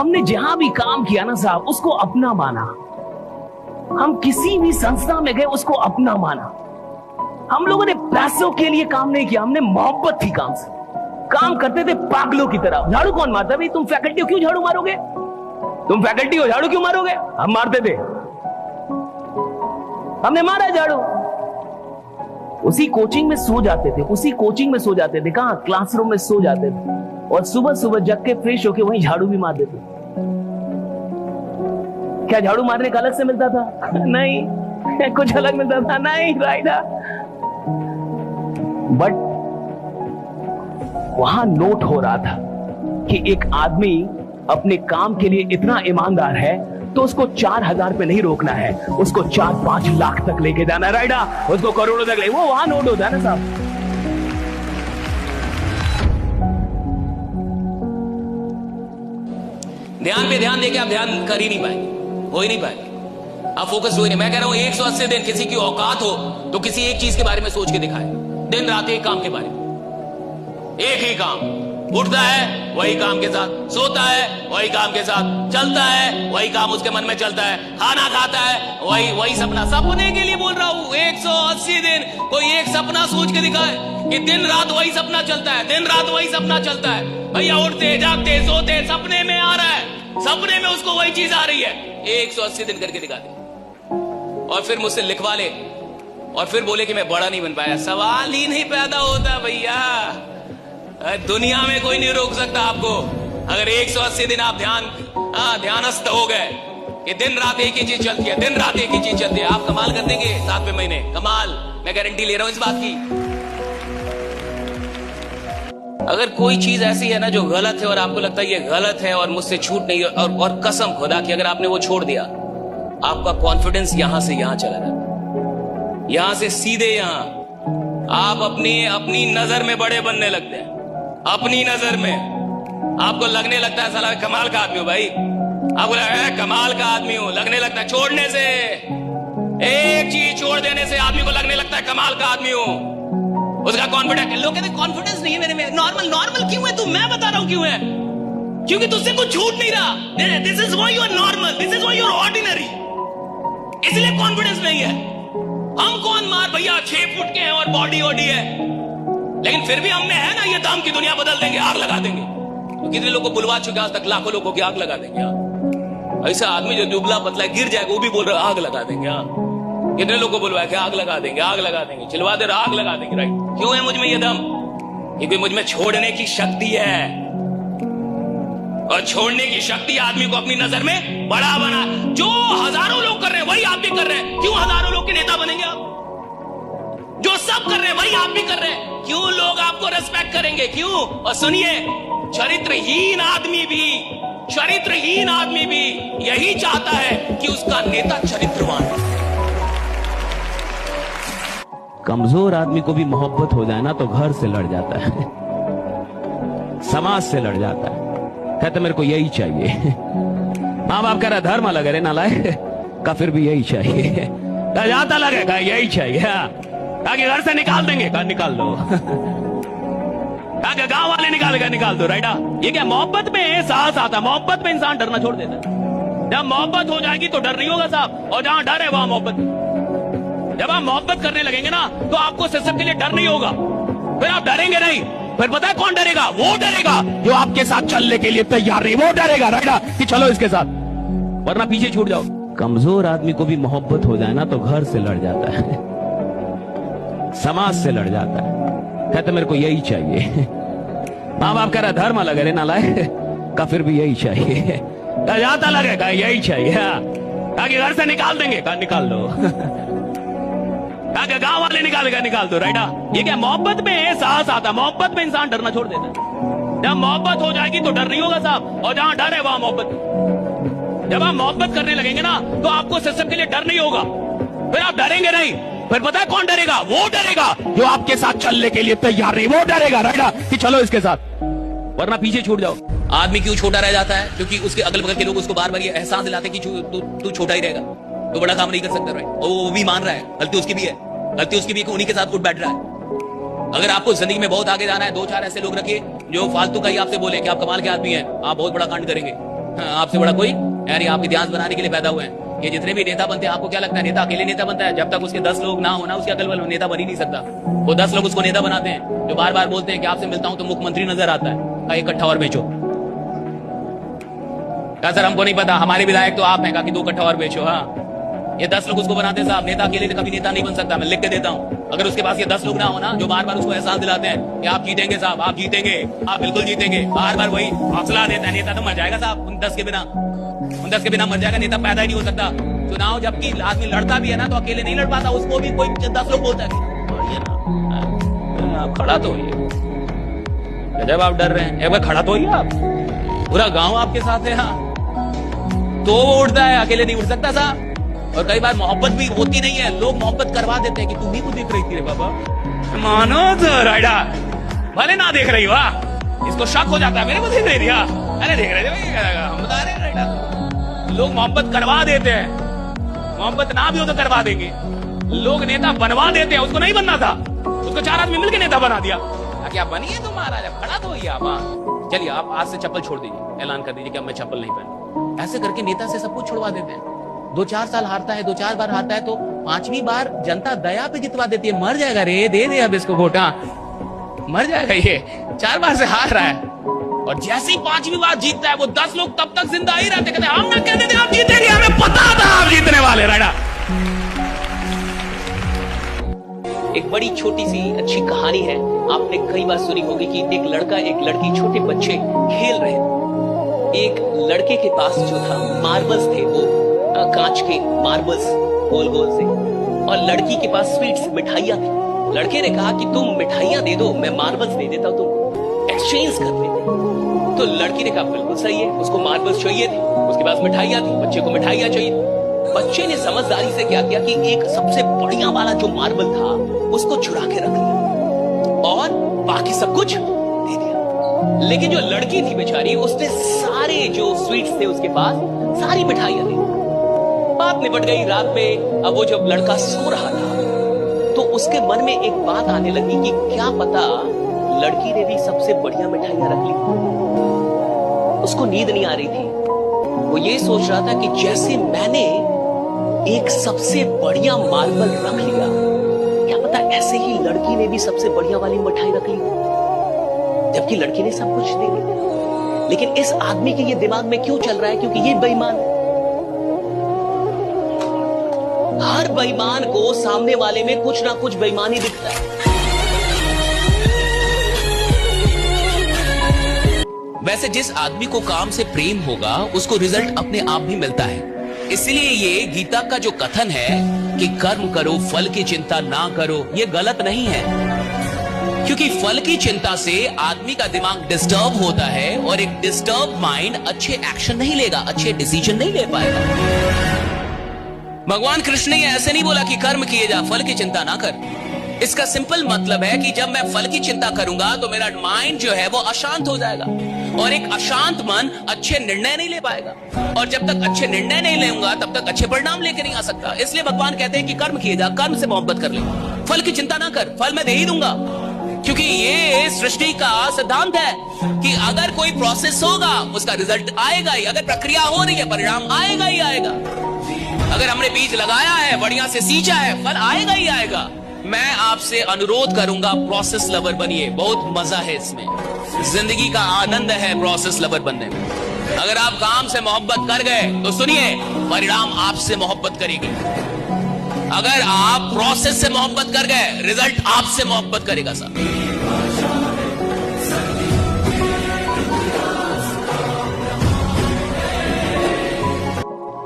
हमने जहां भी काम किया ना साहब, उसको अपना माना। हम किसी भी संस्था में गए, उसको अपना माना। हम लोगों ने पैसों के लिए काम नहीं किया, हमने मोहब्बत थी काम से। काम करते थे पागलों की तरह। झाड़ू कौन मारता? भाई तुम फैकल्टी हो, क्यों झाड़ू मारोगे? तुम फैकल्टी हो, झाड़ू क्यों मारोगे? हम मारते थे, हमने मारा झाड़ू। उसी कोचिंग में सो जाते थे, उसी कोचिंग में सो जाते थे। कहां? क्लासरूम में सो जाते थे, और सुबह सुबह जग के फ्रेश होके वहीं झाड़ू भी मार देते। क्या झाड़ू मारने का अलग से मिलता था? नहीं। कुछ अलग मिलता था? नहीं। राइट। बट वहां नोट हो रहा था कि एक आदमी अपने काम के लिए इतना ईमानदार है, तो उसको 4,000 पे नहीं रोकना है, उसको 4-5 लाख तक लेके जाना। राइडा, उसको करोड़ों तक ले, वो वहां नोट होता है ना साहब। ध्यान पे ध्यान देके आप ध्यान कर ही नहीं पाएंगे, हो ही नहीं पाएंगे, आप फोकस हो ही नहीं। मैं कह रहा हूं 180 दिन किसी की औकात हो तो किसी एक चीज के बारे में सोच के दिखाए, दिन रात एक काम के बारे में, एक ही काम। उठता है वही काम के साथ, सोता है वही काम के साथ, चलता है वही काम उसके मन में चलता है, खाना खाता है वही सपना। सपने के लिए बोल रहा हूं, 180 दिन कोई एक सपना सोच के दिखाए कि दिन रात वही सपना चलता है, दिन रात वही सपना चलता है। भैया उठते जागते सोते सपने में आ रहा है, सपने में उसको वही चीज आ रही है। 180 दिन करके दिखा दे और फिर मुझसे लिखवा ले और फिर बोले कि मैं बड़ा नहीं बन पाया। सवाल ही नहीं पैदा होता भैया। दुनिया में कोई नहीं रोक सकता आपको। अगर 180 दिन आप ध्यानस्थ हो गए कि दिन रात एक ही चीज चलती है, दिन रात एक ही चीज चलती है, आप कमाल कर देंगे 7वें महीने। कमाल, मैं गारंटी ले रहा हूं इस बात की। अगर कोई चीज ऐसी है ना जो गलत है और आपको लगता है ये गलत है और मुझसे छूट नहीं, और कसम खुदा की अगर आपने वो छोड़ दिया, आपका कॉन्फिडेंस यहां से यहां चला जाता, यहां से सीधे यहां। आप अपनी नजर में बड़े बनने लगते हैं। अपनी नजर में आपको लगने लगता है साला कमाल का आदमी हूं भाई, आपको लगता है कमाल का आदमी हूं, लगने लगता है। छोड़ने से, एक चीज छोड़ देने से आदमी को लगने लगता है कमाल का आदमी हूं। उसका कॉन्फिडेंस, लोग कहते हैं कॉन्फिडेंस नहीं है मेरे में। नॉर्मल क्यों है तू? मैं बता रहा हूं क्यों है, क्योंकि तुझसे कुछ छूट नहीं रहा। This is why you are normal, this is why you are ordinary, इसलिए कॉन्फिडेंस नहीं है। हम कौन मार भैया 6 फुट के हैं और बॉडी ओडी है, लेकिन फिर भी हमने है ना ये दम की दुनिया बदल देंगे, आग लगा देंगे। तो कितने लोगों को बुलवा चुके आज तक, लाखों लोगों की आग लगा देंगे। ऐसा आदमी जो दुबला पतला गिर जाएगा वो भी बोल रहा है आग लगा देंगे। कितने लोगों को बुलवाया कि आग लगा देंगे, आग लगा देंगे, चिल्वा दे रहा आग लगा देंगे। राइट, क्यों है मुझ में ये दम? क्योंकि मुझ में छोड़ने की शक्ति है, और छोड़ने की शक्ति आदमी को अपनी नजर में बड़ा बना। जो हजारों लोग कर रहे हैं वही आप भी कर रहे हैं, क्यों हजारों लोग के नेता बनेंगे आप? जो सब कर रहे हैं वही आप भी कर रहे हैं, क्यों लोग आपको रेस्पेक्ट करेंगे? क्यों? और सुनिए, चरित्रहीन आदमी भी यही चाहता है कि उसका नेता चरित्रवान हो। कमजोर आदमी को भी मोहब्बत हो जाए ना तो घर से लड़ जाता है, समाज से लड़ जाता है, कहते मेरे को यही चाहिए। माँ बाप कह रहा धर्म अलग है, नालायक का, फिर भी यही चाहिए। जाता लगेगा यही चाहिए, ताकि घर से निकाल देंगे, कहा निकाल दो। ताकि गांव वाले निकालेगा, निकाल दो। राइडा, ये क्या मोहब्बत में साहस आता, मोहब्बत में इंसान डरना छोड़ देता है। जब मोहब्बत हो जाएगी तो डर नहीं होगा साहब, और जहां डर है वहां मोहब्बत। जब आप मोहब्बत करने लगेंगे ना तो आपको सिस्टम के लिए डर नहीं होगा, फिर आप डरेंगे नहीं। फिर पता है कौन डरेगा? वो डरेगा जो आपके साथ चलने के लिए तैयार नहीं, वो डरेगा राइडा कि चलो इसके साथ, वरना पीछे छूट जाओ। कमजोर आदमी को भी मोहब्बत हो जाए ना तो घर से लड़ जाता है, समाज से लड़ जाता है, कहते मेरे को यही चाहिए। माँ बाप कह रहा धर्म अलग है, नालायक का, फिर भी यही चाहिए। जाता लगेगा यही चाहिए, ताकि घर से निकाल देंगे, कहा निकाल दो। ताकि गांव वाले निकालेगा, निकाल दो। राइडा, ये क्या मोहब्बत में साहस आता, मोहब्बत में इंसान डरना छोड़ देता है। जब मोहब्बत हो जाएगी तो डर नहीं होगा साहब, और जहां डर है वहां मोहब्बत। जब आप मोहब्बत करने लगेंगे ना तो आपको सिस्टम के लिए डर नहीं होगा, फिर आप डरेंगे नहीं। फिर पता है कौन डरेगा? वो डरेगा जो आपके साथ चलने के लिए तैयार नहीं, वो डरेगा राइडा कि चलो इसके साथ, वरना पीछे छूट जाओ। आदमी क्यों छोटा रह जाता है? क्योंकि उसके अगल बगल के लोग उसको बार बार ये एहसास दिलाते कि तू छोटा ही रहेगा, तो बड़ा काम नहीं कर सकता। राइट, और वो भी मान रहा है गलती उसकी भी है, गलती उसकी भी, उन्हीं के साथ उठ बैठ रहा है। अगर आपको जिंदगी में बहुत आगे जाना है, 2-4 ऐसे लोग रखिए जो फालतू का ही आपसे बोले कि आप कमाल के आदमी हैं, आप बहुत बड़ा कांड करेंगे। हाँ, आपसे बड़ा कोई यार, ये आप इतिहास बनाने के लिए पैदा हुए हैं। ये जितने भी नेता बनते हैं, आपको क्या लगता है नेता अकेले नेता बनता है? जब तक उसके 10 लोग ना हो ना उसके अगल बगल, नेता बन ही नहीं सकता। वो 10 लोग उसको नेता बनाते हैं, जो बार बार बोलते हैं कि आपसे मिलता हूं तो मुख्यमंत्री नजर आता है। का एक कट्ठा और बेचो। क्या सर हमको नहीं पता, हमारे विधायक तो आप हैं, का कि 2 कट्ठा और बेचो। हाँ, ये 10 लोग उसको बनाते हैं साहब। नेता अकेले कभी नेता नहीं बन सकता, मैं लिख के देता हूं। अगर उसके पास ये 10 लोग ना हो ना, जो बार बार उसको एहसास दिलाते हैं कि आप जीतेंगे साहब, आप जीतेंगे, आप बिल्कुल जीतेंगे, बार बार वही हौसला देता है, नेता तो मर जाएगा साहब। उन 10 के बिना मर जाएगा, नेता पैदा ही नहीं हो सकता। चुनाव जबकि आदमी लड़ता भी है ना, तो अकेले नहीं लड़ पाता, उसको भी कोई 10 लोग बोलता है आप खड़ा तो होइए। जब आप डर रहे हैं, एक बार खड़ा तो होइए आप, पूरा गांव आपके साथ है। हाँ, तो वो उठता है, अकेले नहीं उठ सकता साहब। और कई बार मोहब्बत भी होती नहीं है, लोग मोहब्बत करवा देते हैं कि तुम ही को देख रही थी रे बाबा, मानो तो राइडा, भले ना देख रही हो। इसको शक हो जाता है, मेरे को देख रही थी। अरे देख रहे थे भाई, हम बता रहे हैं राइडा। लोग मोहब्बत करवा देते हैं, मोहब्बत ना भी हो तो करवा देंगे। लोग नेता बनवा देते हैं, उसको नहीं बनना था, उसको 4 आदमी मिलकर नेता बना दिया। क्या बनिए तुम महाराजा, खड़ा तो होइए आप। चलिए आप आज से चप्पल छोड़ दीजिए, ऐलान कर दीजिए कि अब मैं चप्पल नहीं पहनूं। ऐसे करके नेता से सब कुछ छुड़वा देते हैं। 2-4 साल हारता है, 2-4 बार हारता है, तो 5वीं बार जनता दया पे जितवा देती है। मर जाएगा रे, दे दे अब इसको वोट, मर जाएगा ये, 4 बार से हार रहा है। और जैसे ही 5वीं बार जीतता है, वो 10 लोग तब तक जिंदा ही रहते, कहते हम ना कहते थे आप जीतेंगे, हमें पता था आप जीतने वाले। राइडा, एक बड़ी छोटी सी अच्छी कहानी है, आपने कई बार सुनी होगी कि एक लड़का एक लड़की, छोटे बच्चे खेल रहे थे। एक लड़के के पास जो था मार्बल्स थे, वो कांच के मार्बल्स गोल गोल से, और लड़की के पास स्वीट्स मिठाइयां थी। लड़के ने कहा कि तुम मिठाइयां दे दो, मैं मार्बल्स दे देता हूं, तुम एक्सचेंज कर लेते। तो लड़की ने कहा बिल्कुल सही है, उसको मार्बल्स चाहिए थी, उसके पास मिठाइयां थी, बच्चे को मिठाइयां चाहिए। बच्चे ने समझदारी से क्या किया कि एक सबसे बढ़िया वाला जो मार्बल था उसको चुरा के रख लिया और बाकी सब कुछ दे दिया। लेकिन जो लड़की थी बेचारी, उसने सारे जो स्वीट्स थे उसके पास, सारी मिठाइयां दी। बात निपट गई रात में। अब वो जब लड़का सो रहा था तो उसके मन में एक बात आने लगी कि क्या पता लड़की ने भी सबसे बढ़िया मिठाइयां रख ली। उसको नींद नहीं आ रही थी। वो ये सोच रहा था कि जैसे मैंने एक सबसे बढ़िया मार्बल रख लिया, क्या पता ऐसे ही लड़की ने भी सबसे बढ़िया वाली मिठाई रख ली, जबकि लड़की ने सब कुछ दे दिया। लेकिन इस आदमी के ये दिमाग में क्यों चल रहा है? क्योंकि ये बेईमान है। हर बेईमान को सामने वाले में कुछ ना कुछ बेईमानी दिखता है। वैसे जिस आदमी को काम से प्रेम होगा उसको रिजल्ट अपने आप भी मिलता है। इसलिए ये गीता का जो कथन है कि कर्म करो फल की चिंता ना करो, ये गलत नहीं है। क्योंकि फल की चिंता से आदमी का दिमाग डिस्टर्ब होता है और एक डिस्टर्ब माइंड अच्छे एक्शन नहीं लेगा, अच्छे डिसीजन नहीं ले पाएगा। भगवान कृष्ण ने ऐसे नहीं बोला कि कर्म किए जा, फल की चिंता ना कर। इसका सिंपल मतलब है कि जब मैं फल की चिंता करूंगा तो मेरा माइंड जो है वो अशांत हो जाएगा, और एक अशांत मन अच्छे निर्णय नहीं ले पाएगा, और जब तक अच्छे निर्णय नहीं लेऊंगा तब तक अच्छे परिणाम लेके नहीं आ सकता। इसलिए भगवान कहते हैं कि कर्म किए जा, कर्म से मोहब्बत कर ले, फल की चिंता ना कर, फल मैं दे ही दूंगा। क्योंकि ये सृष्टि का सिद्धांत है कि अगर कोई प्रोसेस होगा उसका रिजल्ट आएगा ही, अगर प्रक्रिया हो रही है परिणाम आएगा ही आएगा। अगर हमने बीज लगाया है, बढ़िया से सींचा है, फल आएगा ही आएगा। मैं आपसे अनुरोध करूंगा प्रोसेस लवर बनिए, बहुत मजा है इसमें, जिंदगी का आनंद है प्रोसेस लवर बनने में। अगर आप काम से मोहब्बत कर गए तो सुनिए, परिणाम आपसे मोहब्बत करेगी। अगर आप प्रोसेस से मोहब्बत कर गए, रिजल्ट आपसे मोहब्बत करेगा साहब।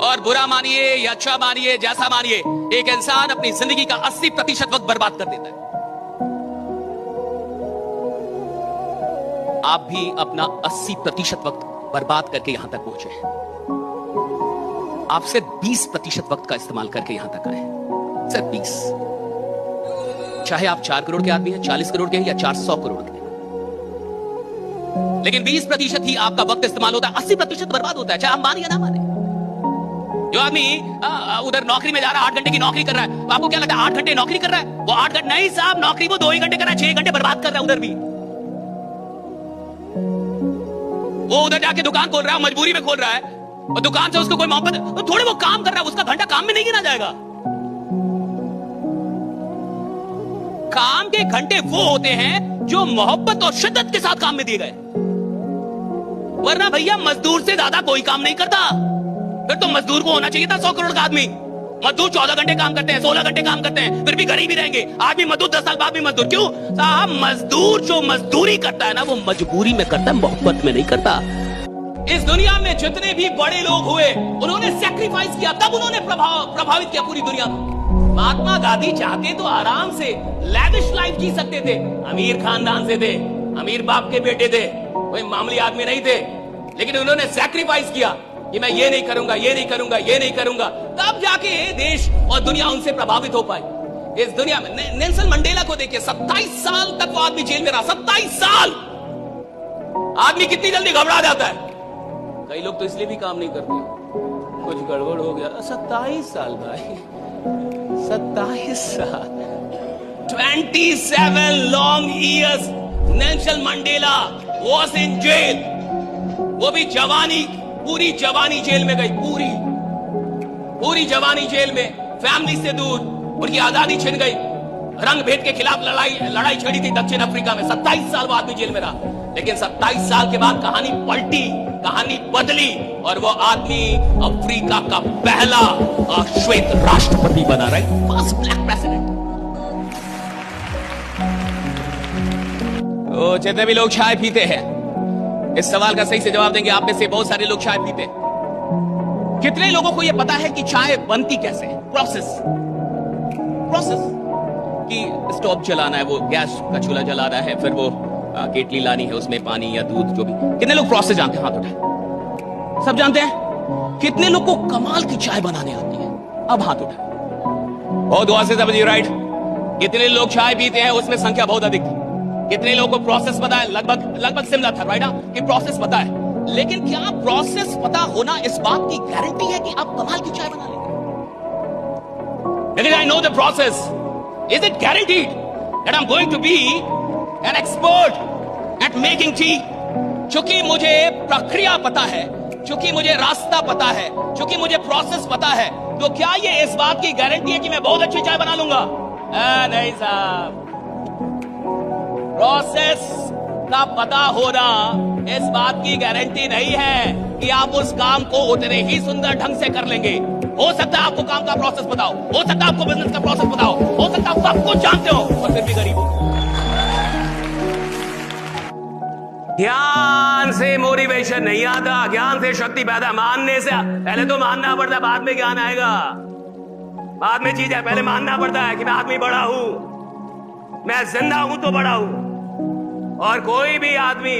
और बुरा मानिए या अच्छा मानिए, जैसा मानिए, एक इंसान अपनी जिंदगी का 80% वक्त बर्बाद कर देता है। आप भी अपना 80% वक्त बर्बाद करके यहां तक पहुंचे हैं। आप सिर्फ 20% वक्त का इस्तेमाल करके यहां तक आए, सिर्फ 20। चाहे आप 4 करोड़ के आदमी हैं, 40 करोड़ के हैं या 400 करोड़ के, लेकिन 20% ही आपका वक्त इस्तेमाल होता है, 80% बर्बाद होता है, चाहे आप माने या ना माने। जो आदमी उधर नौकरी में जा रहा है, 8 घंटे की नौकरी कर रहा है, आपको क्या लगता है 8 घंटे नौकरी कर रहा है? वो 8 घंटे नहीं साहब, नौकरी वो 2 ही घंटे कर रहा है, 6 घंटे बर्बाद कर रहा है उधर भी। वो उधर जाके दुकान खोल रहा है, मजबूरी में खोल रहा है, और दुकान से उसको कोई मोहब्बत, तो थोड़े वो काम कर रहा है, उसका घंटा काम में नहीं गिना जाएगा। काम के घंटे वो होते हैं जो मोहब्बत और शिद्दत के साथ काम में दिए गए, वरना भैया मजदूर से ज्यादा कोई काम नहीं करता। फिर तो मजदूर को होना चाहिए था 100 करोड़ का आदमी। मजदूर 14 घंटे काम करते हैं, 16 घंटे काम करते हैं, फिर भी गरीब ही रहेंगे। आज भी मजदूर, 10 साल बाद भी मजदूर। क्यों साहब? मजदूर जो मजदूरी करता है ना, वो मजबूरी में करता है, मोहब्बत में नहीं करता। इस दुनिया में जितने भी बड़े लोग हुए, उन्होंने सैक्रिफाइस किया, तब उन्होंने प्रभावित किया पूरी दुनिया को। महात्मा गांधी चाहते तो आराम से लैविश लाइफ जी सकते थे, अमीर खानदान से थे, अमीर बाप के बेटे थे, कोई मामूली आदमी नहीं थे, लेकिन उन्होंने सैक्रिफाइस किया कि मैं ये नहीं करूंगा, ये नहीं करूंगा, ये नहीं करूंगा, तब जाके देश और दुनिया उनसे प्रभावित हो पाई। इस दुनिया में नेल्सन मंडेला को देखिए, 27 साल तक वो आदमी जेल में रहा। 27 साल! आदमी कितनी जल्दी घबरा जाता है। कई लोग तो इसलिए भी काम नहीं करते, कुछ गड़बड़ हो गया। 27 साल भाई, 27 साल, 27 long years Nelson Mandela was in jail। वो भी जवानी, पूरी जवानी जेल में गई, पूरी जवानी जेल में, फैमिली से दूर, उनकी आजादी छिन गई, रंग भेद के खिलाफ लड़ाई छेड़ी थी दक्षिण अफ्रीका में। 27 साल वो आदमी जेल में रहा, लेकिन 27 साल के बाद कहानी पलटी, कहानी बदली, और वो आदमी अफ्रीका का पहला श्वेत राष्ट्रपति बना, राइट, फर्स्ट ब्लैक प्रेसिडेंट। तो जितने भी लोग चाय पीते हैं, इस सवाल का सही से जवाब देंगे। आप में से बहुत सारे लोग चाय पीते हैं। कितने लोगों को यह पता है कि चाय बनती कैसे है? प्रोसेस कि स्टोव जलाना है, वो गैस का चूल्हा जलाना है, फिर वो केटली लानी है, उसमें पानी या दूध जो भी। कितने लोग प्रोसेस जानते हैं? हाथ उठाए। सब जानते हैं। कितने लोग को कमाल की चाय बनाने आती है? अब हाथ उठाए। बहुत दुआ से समझिए, राइट। कितने लोग चाय पीते हैं, उसमें संख्या बहुत अधिक थी। कितने लोगों को प्रोसेस पता है? लगभग सिमिलर था, राइट, कि प्रोसेस पता है। लेकिन क्या प्रोसेस पता होना इस बात की गारंटी है कि आप कमाल की चाय बना लेंगे? लेकिन I know the process, is it guaranteed that I am going to be an expert at making tea? चूंकि मुझे प्रक्रिया पता है, चूंकि मुझे रास्ता पता है, चूंकि मुझे प्रोसेस पता है, तो क्या ये इस बात की गारंटी है कि मैं बहुत अच्छी चाय बना लूंगा? नहीं साहब। प्रोसेस का पता होना इस बात की गारंटी नहीं है कि आप उस काम को उतने ही सुंदर ढंग से कर लेंगे। हो सकता है आपको काम का प्रोसेस पता हो सकता है आपको बिजनेस का प्रोसेस पता हो सकता है आप सब कुछ जानते हो, और फिर भी गरीब हो। ज्ञान से मोटिवेशन नहीं आता, ज्ञान से शक्ति पैदा, मानने से। पहले तो मानना पड़ता है, बाद में ज्ञान आएगा। बाद में चीज है, पहले मानना पड़ता है कि मैं आदमी बड़ा हूं, मैं जिंदा हूं तो बड़ा हूं, और कोई भी आदमी